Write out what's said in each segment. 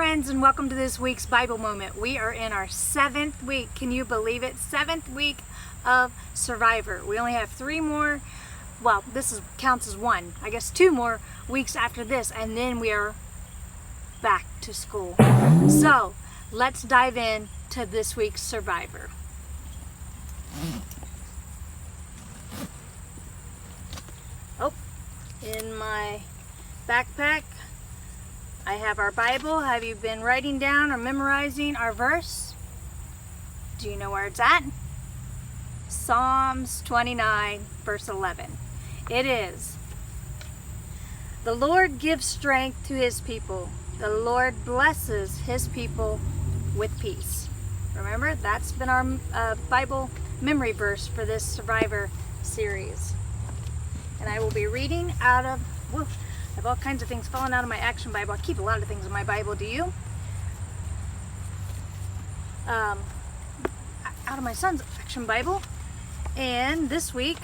friends, and welcome to this week's Bible Moment. We are in our 7th week. Can you believe it? 7th week of Survivor. We only have 3 more, well, counts as 1. I guess 2 more weeks after this, and then we are back to school. So, let's dive in to this week's Survivor. Oh, in my backpack, I have our Bible. Have you been writing down or memorizing our verse? Do you know where it's at? Psalms 29, verse 11. It is, "The Lord gives strength to his people. The Lord blesses his people with peace." Remember, that's been our Bible memory verse for this Survivor series. And I will be reading out of, I have all kinds of things falling out of my Action Bible. I keep a lot of things in my Bible. Do you? Out of my son's Action Bible. And this week,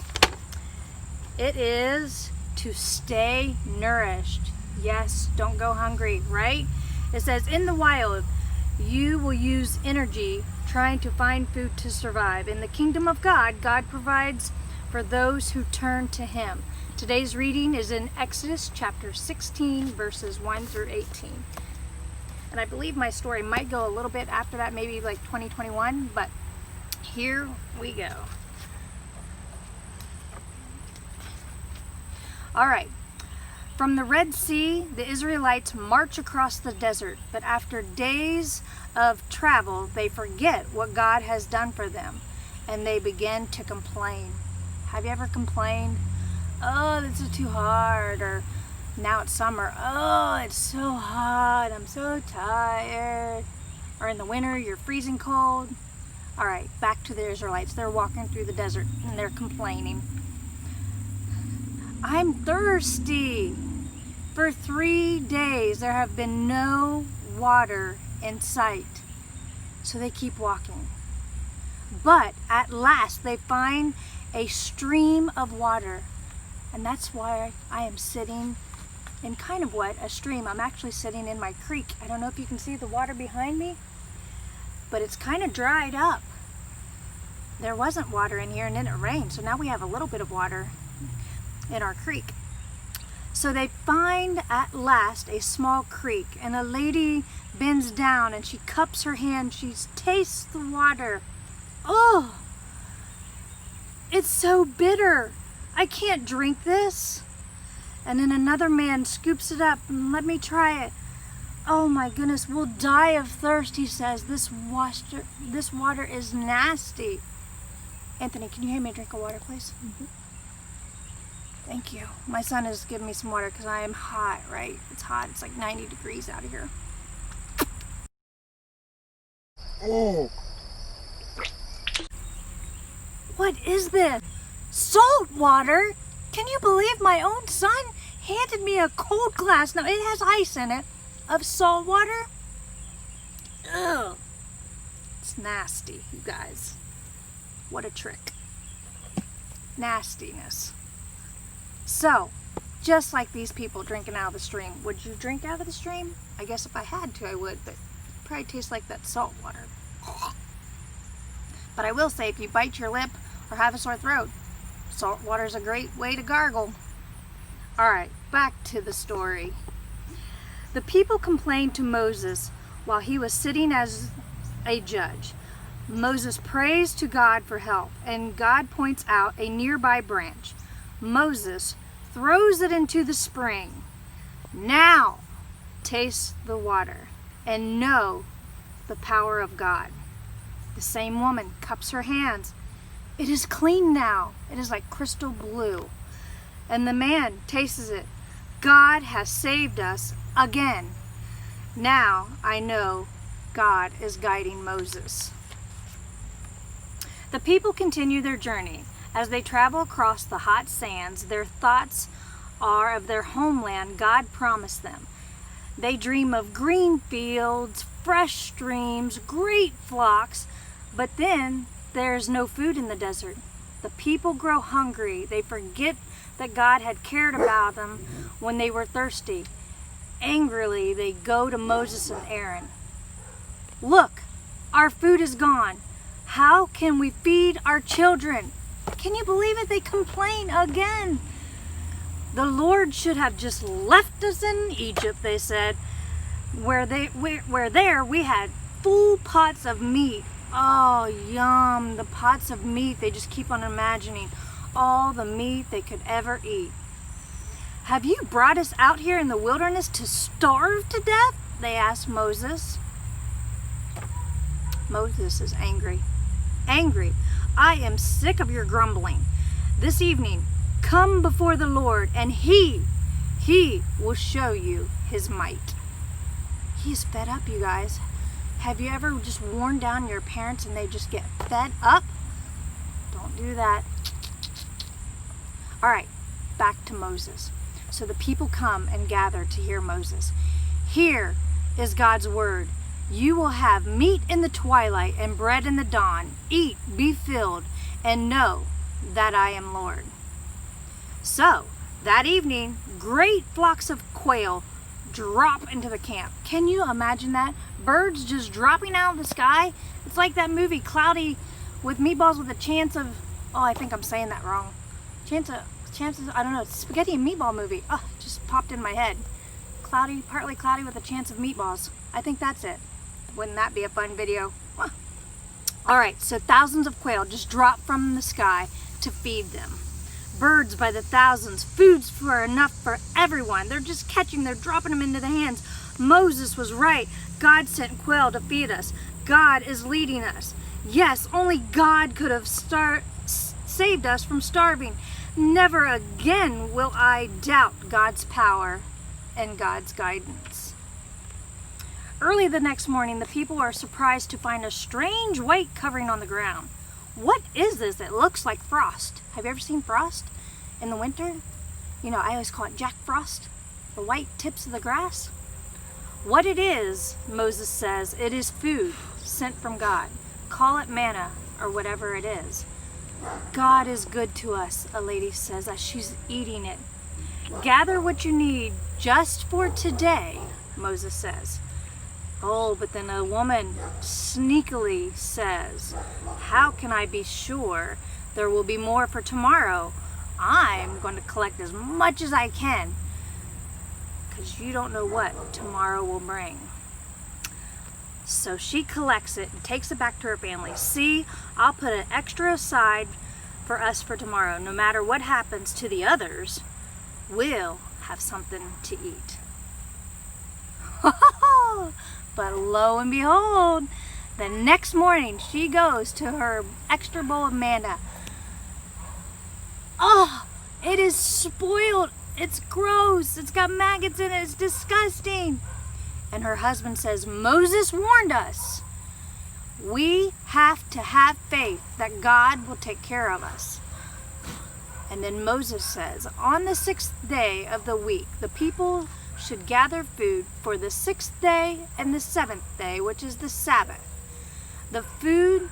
it is to stay nourished. Yes, don't go hungry, right? It says, in the wild, you will use energy trying to find food to survive. In the kingdom of God, God provides for those who turn to him. Today's reading is in Exodus chapter 16, verses 1 through 18. And I believe my story might go a little bit after that, maybe like 2021, but here we go. All right. From the Red Sea, the Israelites march across the desert, but after days of travel, they forget what God has done for them, and they begin to complain. Have you ever complained? Oh, this is too hard, or now it's summer. Oh, it's so hot, I'm so tired. Or in the winter, you're freezing cold. All right, back to the Israelites. They're walking through the desert and they're complaining. I'm thirsty. For 3 days, there have been no water in sight. So they keep walking. But at last, they find a stream of water. And that's why I am sitting in kind of a stream. I'm actually sitting in my creek. I don't know if you can see the water behind me, but it's kind of dried up. There wasn't water in here, and then it rained. So now we have a little bit of water in our creek. So they find at last a small creek, and a lady bends down and she cups her hand. She tastes the water. Oh, it's so bitter. I can't drink this. And then another man scoops it up and let me try it. Oh my goodness, we'll die of thirst, he says. This water is nasty. Anthony, can you hand me a drink of water, please? Mm-hmm. Thank you. My son is giving me some water because I am hot, right? It's hot. It's like 90 degrees out of here. Oh. What is this? Salt water? Can you believe my own son handed me a cold glass? Now, it has ice in it of salt water. Ugh. It's nasty, you guys. What a trick. Nastiness. So, just like these people drinking out of the stream, would you drink out of the stream? I guess if I had to, I would, but it probably tastes like that salt water. But I will say, if you bite your lip or have a sore throat, salt water is a great way to gargle. All right, back to the story. The people complained to Moses while he was sitting as a judge. Moses prays to God for help, and God points out a nearby branch. Moses throws it into the spring. Now, taste the water and know the power of God. The same woman cups her hands. It is clean now. It is like crystal blue. And the man tastes it. God has saved us again. Now I know God is guiding Moses. The people continue their journey. As they travel across the hot sands, their thoughts are of their homeland God promised them. They dream of green fields, fresh streams, great flocks, but then there's no food in the desert. The people grow hungry. They forget that God had cared about them when they were thirsty. Angrily, they go to Moses and Aaron. Look, our food is gone. How can we feed our children? Can you believe it? They complain again. The Lord should have just left us in Egypt, they said, where there we had full pots of meat. Oh, yum, the pots of meat. They just keep on imagining all the meat they could ever eat. Have you brought us out here in the wilderness to starve to death? They asked Moses. Moses is angry. Angry. I am sick of your grumbling. This evening, come before the Lord, and He will show you His might. He is fed up, you guys. Have you ever just worn down your parents and they just get fed up? Don't do that. All right, back to Moses. So the people come and gather to hear Moses. Here is God's word. You will have meat in the twilight and bread in the dawn. Eat, be filled, and know that I am Lord. So that evening, great flocks of quail drop into the camp. Can you imagine that? Birds just dropping out of the sky. It's like that movie Cloudy with Meatballs with a Chance of, oh, I think I'm saying that wrong. Chances, I don't know, it's a spaghetti and meatball movie. Oh, it just popped in my head. Cloudy, partly cloudy with a chance of meatballs. I think that's it. Wouldn't that be a fun video? Huh. All right, so thousands of quail just drop from the sky to feed them. Birds by the thousands, foods for enough for everyone. They're just catching, they're dropping them into the hands. Moses was right. God sent quail to feed us. God is leading us. Yes, only God could have saved us from starving. Never again will I doubt God's power and God's guidance. Early the next morning, the people are surprised to find a strange white covering on the ground. What is this? It looks like frost. Have you ever seen frost in the winter? You know, I always call it Jack Frost, the white tips of the grass. What it is, Moses says, it is food sent from God. Call it manna or whatever it is. God is good to us, a lady says as she's eating it. Gather what you need just for today, Moses says. Oh, but then a woman sneakily says, how can I be sure there will be more for tomorrow? I'm going to collect as much as I can because you don't know what tomorrow will bring. So she collects it and takes it back to her family. See, I'll put an extra aside for us for tomorrow. No matter what happens to the others, we'll have something to eat. But lo and behold, the next morning she goes to her extra bowl of manna. Oh, it is spoiled. It's gross. It's got maggots in it. It's disgusting. And her husband says, Moses warned us. We have to have faith that God will take care of us. And then Moses says, on the 6th day of the week, the people should gather food for the 6th day and the 7th day, which is the Sabbath. The food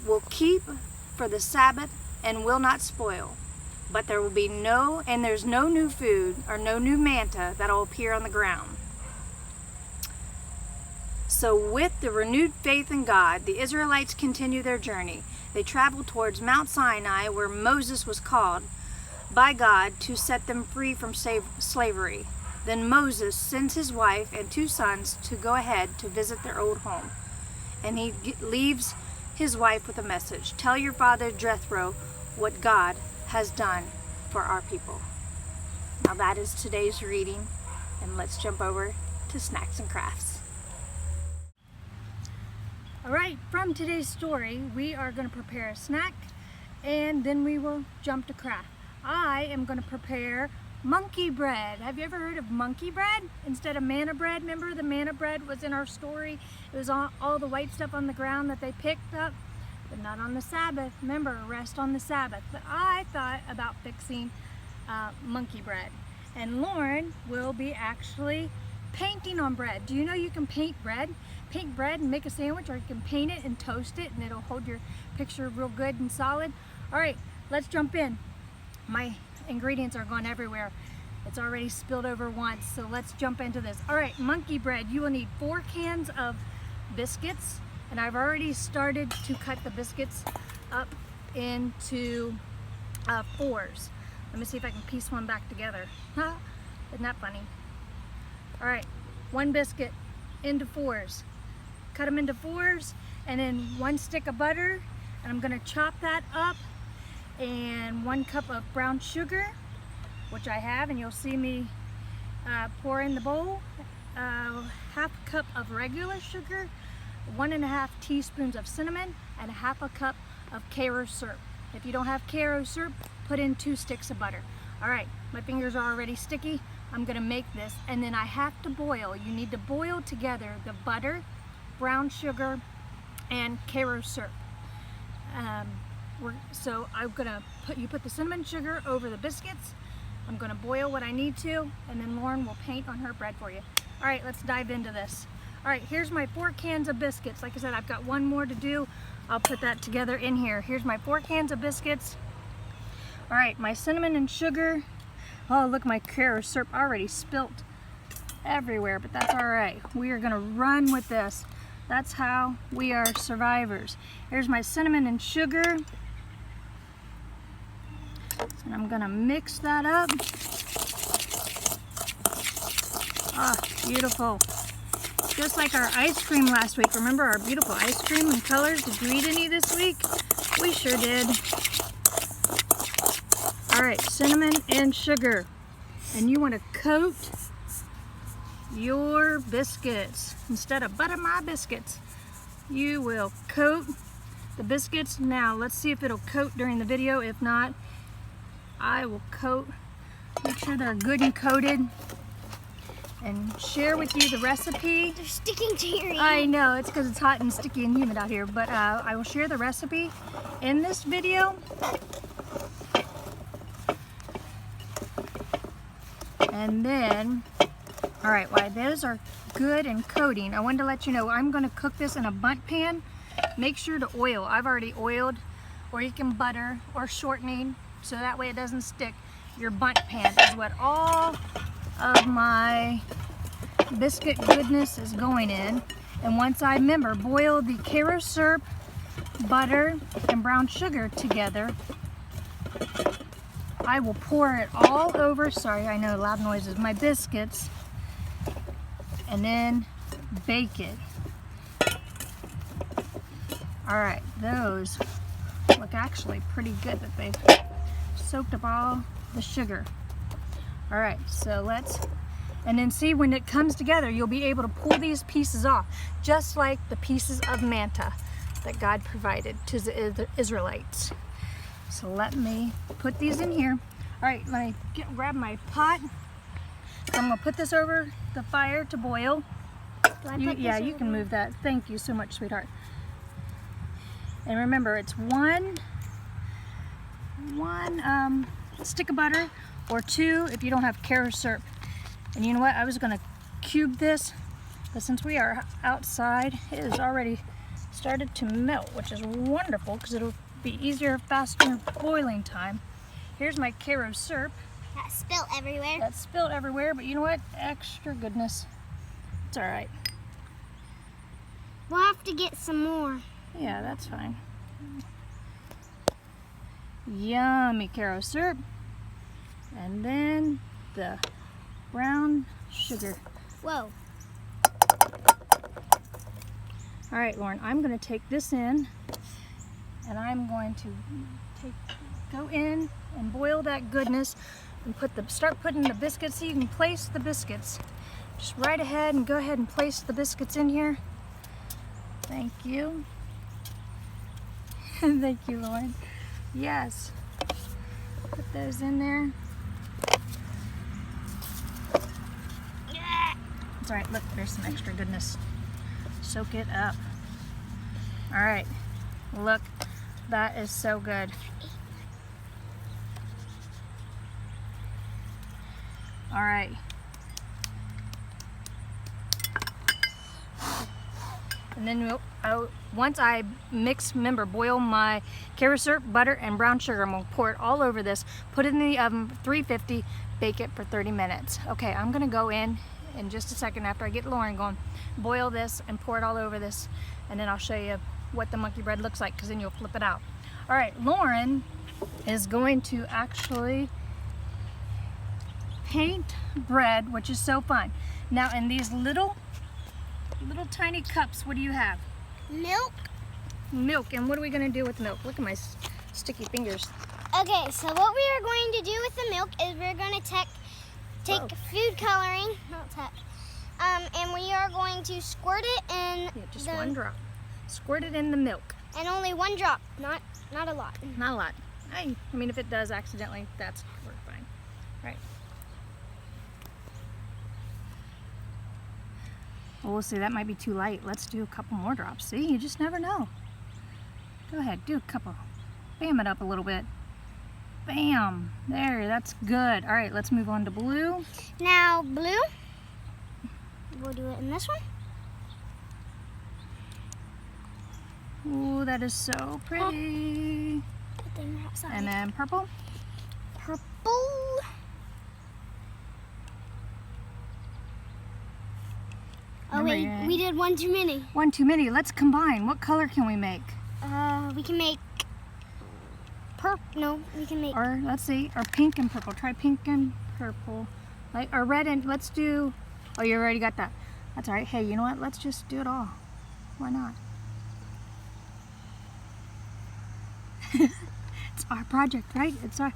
will keep for the Sabbath and will not spoil. But there will be there's no new food or no new manna that will appear on the ground. So with the renewed faith in God, the Israelites continue their journey. They travel towards Mount Sinai, where Moses was called by God to set them free from slavery. Then Moses sends his wife and 2 sons to go ahead to visit their old home. And he leaves his wife with a message. Tell your father Jethro what God has done for our people. Now that is today's reading, and let's jump over to Snacks and Crafts. All right, from today's story, we are going to prepare a snack, and then we will jump to craft. I am going to prepare monkey bread. Have you ever heard of monkey bread instead of manna bread? Remember the manna bread was in our story? It was all the white stuff on the ground that they picked up, but not on the Sabbath. Remember, rest on the Sabbath. But I thought about fixing monkey bread. And Lauren will be actually painting on bread. Do you know you can paint bread? Paint bread and make a sandwich, or you can paint it and toast it and it'll hold your picture real good and solid. All right, let's jump in. My ingredients are going everywhere. It's already spilled over once, so let's jump into this. All right, monkey bread, you will need 4 cans of biscuits, and I've already started to cut the biscuits up into 4s. Let me see if I can piece one back together. Huh? Isn't that funny? All right, 1 biscuit into 4s. Cut them into 4s, and then 1 stick of butter, and I'm gonna chop that up, and 1 cup of brown sugar, which I have, and you'll see me pour in the bowl. 1/2 cup of regular sugar, 1.5 teaspoons of cinnamon, and 1/2 cup of Karo syrup. If you don't have Karo syrup, put in 2 sticks of butter. All right, my fingers are already sticky. I'm gonna make this, and then I have to boil. You need to boil together the butter, brown sugar, and Karo syrup. So I'm gonna put the cinnamon sugar over the biscuits. I'm gonna boil what I need to, and then Lauren will paint on her bread for you. All right, let's dive into this. All right, here's my 4 cans of biscuits. Like I said, I've got 1 more to do. I'll put that together in here. Here's my 4 cans of biscuits. All right, my cinnamon and sugar. Oh, look, my Karo syrup already spilt everywhere, but that's all right. We are gonna run with this. That's how we are survivors. Here's my cinnamon and sugar. And I'm gonna mix that up. Ah, beautiful. Just like our ice cream last week. Remember our beautiful ice cream and colors? Did you eat any this week? We sure did. All right, cinnamon and sugar. And you wanna coat your biscuits. Instead of butter my biscuits, you will coat the biscuits. Now, let's see if it'll coat during the video. If not, I will coat, make sure they're good and coated, and share with you the recipe. They're sticking to your hand. I know, it's because it's hot and sticky and humid out here, but I will share the recipe in this video. And then, all right, while those are good and coating, I wanted to let you know I'm going to cook this in a bundt pan. Make sure to oil. I've already oiled, or you can butter or shortening, so that way it doesn't stick. Your bundt pan is what all of my biscuit goodness is going in. And once I boil the Karo syrup, butter, and brown sugar together, I will pour it all over, sorry, I know loud noises, my biscuits, and then bake it. All right, those look actually pretty good that they've soaked up all the sugar. All right, so and then see when it comes together, you'll be able to pull these pieces off, just like the pieces of manna that God provided to the Israelites. So let me put these in here. All right, let me grab my pot. So I'm gonna put this over the fire to boil. You can move that. Thank you so much, sweetheart. And remember, it's one stick of butter, or 2 if you don't have Karo syrup. And you know what? I was gonna cube this, but since we are outside, it has already started to melt, which is wonderful because it'll be easier, faster boiling time. Here's my Karo syrup. That spilled everywhere. That's spilled everywhere, but you know what? Extra goodness. It's all right. We'll have to get some more. Yeah, that's fine. Yummy Karo syrup. And then the brown sugar. Whoa. All right, Lauren, I'm going to take this in, and I'm going to go in and boil that goodness and start putting the biscuits. So you can place the biscuits just right ahead, and go ahead and place the biscuits in here. Thank you. Thank you, Lauren. Yes. Put those in there. It's all right. Look, there's some extra goodness. Soak it up. All right. Look, that is so good. All right. And then once I mix, remember, boil my carrot syrup, butter, and brown sugar. I'm gonna pour it all over this, put it in the oven, 350, bake it for 30 minutes. Okay, I'm gonna go in just a second after I get Lauren going, boil this and pour it all over this, and then I'll show you what the monkey bread looks like, because then you'll flip it out. All right, Lauren is going to actually paint bread, which is so fun. Now in these little tiny cups, what do you have? Milk. Milk. And what are we going to do with milk? Look at my sticky fingers. Okay, so what we are going to do with the milk is we're going to take food coloring, and we are going to squirt it in. Yeah, just one drop. Squirt it in the milk. And only one drop, not a lot. Not a lot. I mean, if it does accidentally, that's fine. Right. Well, we'll see. That might be too light. Let's do a couple more drops. See, you just never know. Go ahead, do a couple. Bam it up a little bit. Bam. There, that's good. All right, let's move on to blue. Now, blue. We'll do it in this one. Ooh, that is so pretty. And then purple. Purple. Oh wait, we did one too many. One too many. Let's combine. What color can we make? We can make purple. No, we can make. Or let's see, or pink and purple. Try pink and purple. Like, or red and let's do. Oh, you already got that. That's all right. Hey, you know what? Let's just do it all. Why not? It's our project, right? It's our.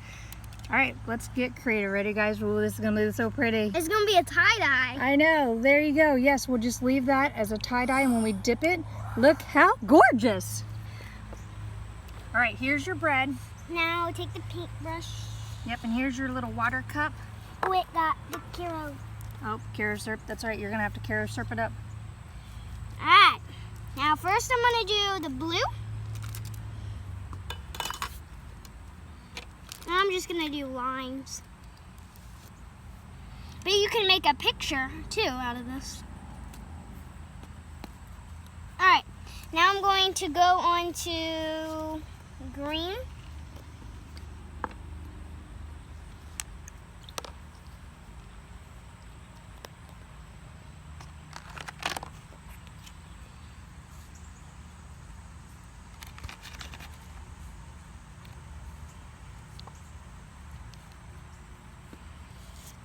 All right, let's get creative. Ready, guys? Ooh, this is gonna be so pretty. It's gonna be a tie-dye. I know. There you go. Yes, we'll just leave that as a tie-dye, and when we dip it, look how gorgeous. All right, here's your bread. Now take the paintbrush. Yep, and here's your little water cup. Oh, it got the Kiro. Oh, carrot syrup. That's right. You're gonna have to carrot syrup it up. All right. Now first, I'm gonna do the blue. And I'm just gonna do lines. But you can make a picture too out of this. All right. Now I'm going to go on to green.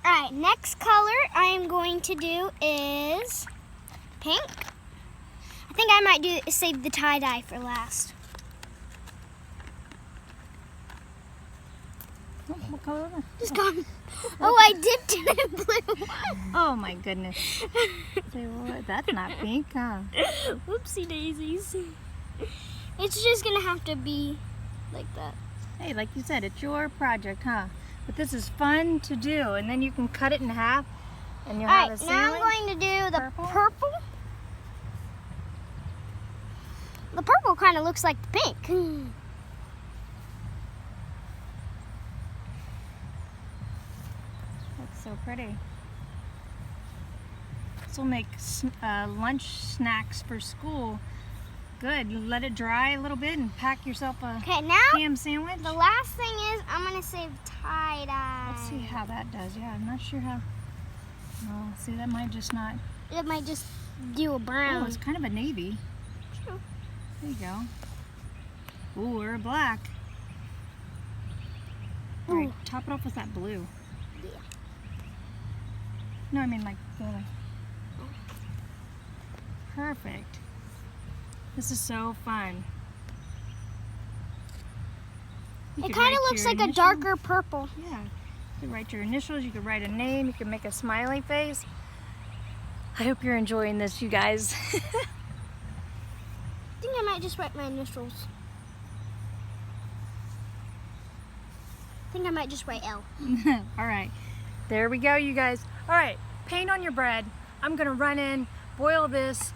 All right, next color I am going to do is pink. I think I might save the tie-dye for last. Oh, what color is that? Just gone. Oh, I dipped it in blue. Oh my goodness. Say what? That's not pink, huh? Whoopsie daisies. It's just gonna have to be like that. Hey, like you said, it's your project, huh? But this is fun to do, and then you can cut it in half, and you'll have a sandwich. Now I'm going to do the purple. The purple kind of looks like the pink. That's so pretty. This will make lunch snacks for school. Good. You let it dry a little bit and pack yourself a ham sandwich. The last thing is I'm going to save tie-dye. Let's see how that does. Yeah, I'm not sure how. Oh, see, that might just not. It might just do a brown. Oh, it's kind of a navy. True. There you go. Ooh, or a black. All right, top it off with that blue. Yeah. No, I mean like the other. Perfect. This is so fun. It kind of looks like a darker purple. Yeah. You could write your initials, you could write a name, you could make a smiley face. I hope you're enjoying this, you guys. I think I might just write my initials. I think I might just write L. All right. There we go, you guys. All right. Paint on your bread. I'm going to run in, boil this,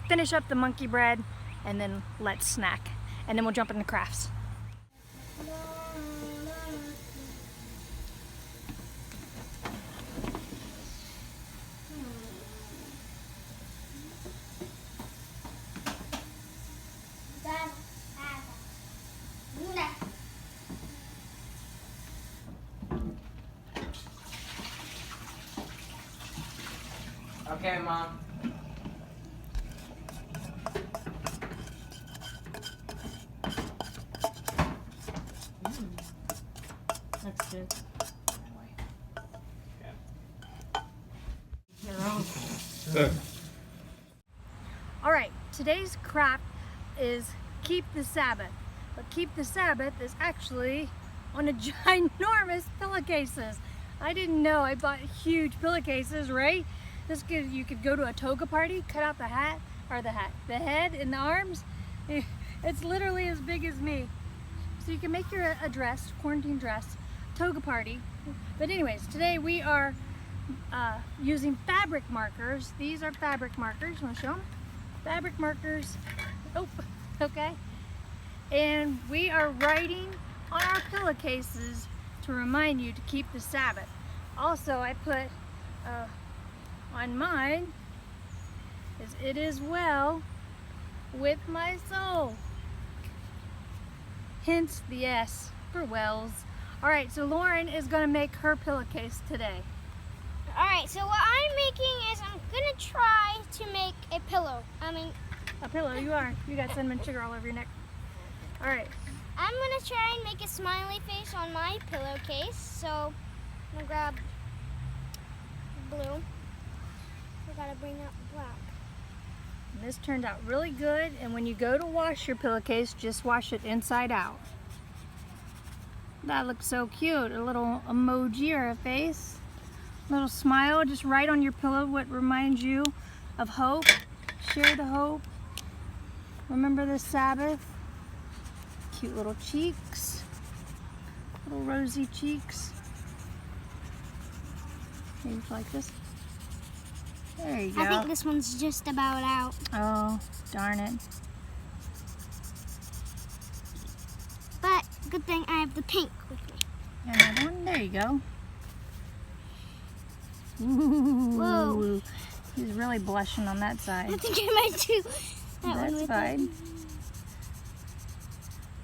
finish up the monkey bread, and then let's snack. And then we'll jump into crafts. Okay, Mom. That's good. All right, today's craft is keep the Sabbath. But keep the Sabbath is actually on a ginormous pillowcases. I didn't know. I bought huge pillowcases, right? You could go to a toga party, cut out the head and the arms. It's literally as big as me. So you can make your a dress, quarantine dress, toga party. But anyways, today we are using fabric markers. These are fabric markers. Want to show them? Fabric markers. Oh, okay. And we are writing on our pillowcases to remind you to keep the Sabbath. Also, I put on mine is "It is well with my soul." Hence the S for Wells. All right, so Lauren is going to make her pillowcase today. All right, so what I'm making is I'm gonna try to make a pillow. A pillow, you are. You got cinnamon sugar all over your neck. All right. I'm gonna try and make a smiley face on my pillowcase. So I'm gonna grab blue. I gotta bring out black. And this turned out really good, and when you go to wash your pillowcase, just wash it inside out. That looks so cute. A little emoji or a face. A little smile, just write on your pillow what reminds you of hope. Share the hope. Remember the Sabbath. Cute little cheeks. Little rosy cheeks. Maybe like this. There you go. I think this one's just about out. Oh, darn it. But good thing I have the pink with me. Another one. There you go. Ooh. Whoa. He's really blushing on that side. I think I might do that one That's with fine. it.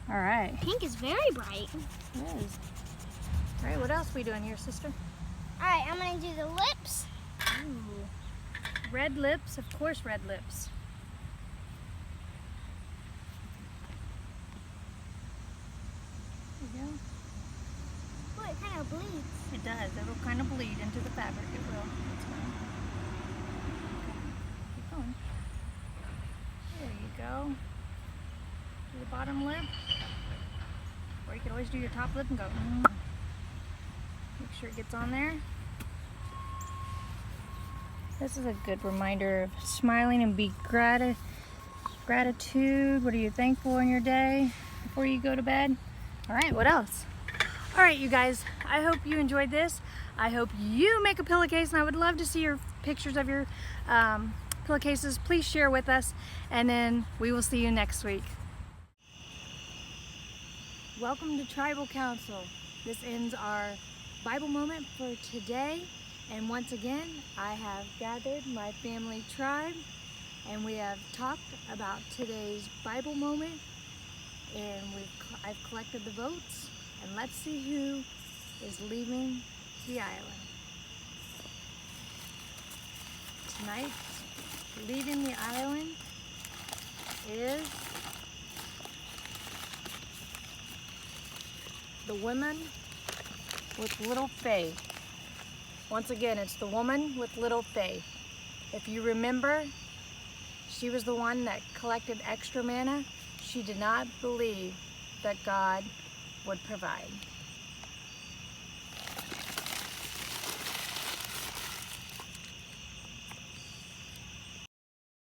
All right. Pink is very bright. It is. All right, what else are we doing here, sister? All right, I'm gonna do the lips. Ooh. Red lips, of course, red lips. There you go. Oh, it kind of bleeds. It does. It'll kind of bleed into the fabric. It will. That's fine. Keep going. There you go. Do the bottom lip. Or you could always do your top lip and go. Make sure it gets on there. This is a good reminder of smiling and be gratitude. What are you thankful in your day before you go to bed? All right, what else? All right, you guys, I hope you enjoyed this. I hope you make a pillowcase, and I would love to see your pictures of your pillowcases. Please share with us, and then we will see you next week. Welcome to Tribal Council. This ends our Bible moment for today. And once again, I have gathered my family tribe, and we have talked about today's Bible moment, and I've collected the votes, and let's see who is leaving the island. Tonight, leaving the island is the woman with little faith. Once again, it's the woman with little faith. If you remember, she was the one that collected extra manna. She did not believe that God would provide.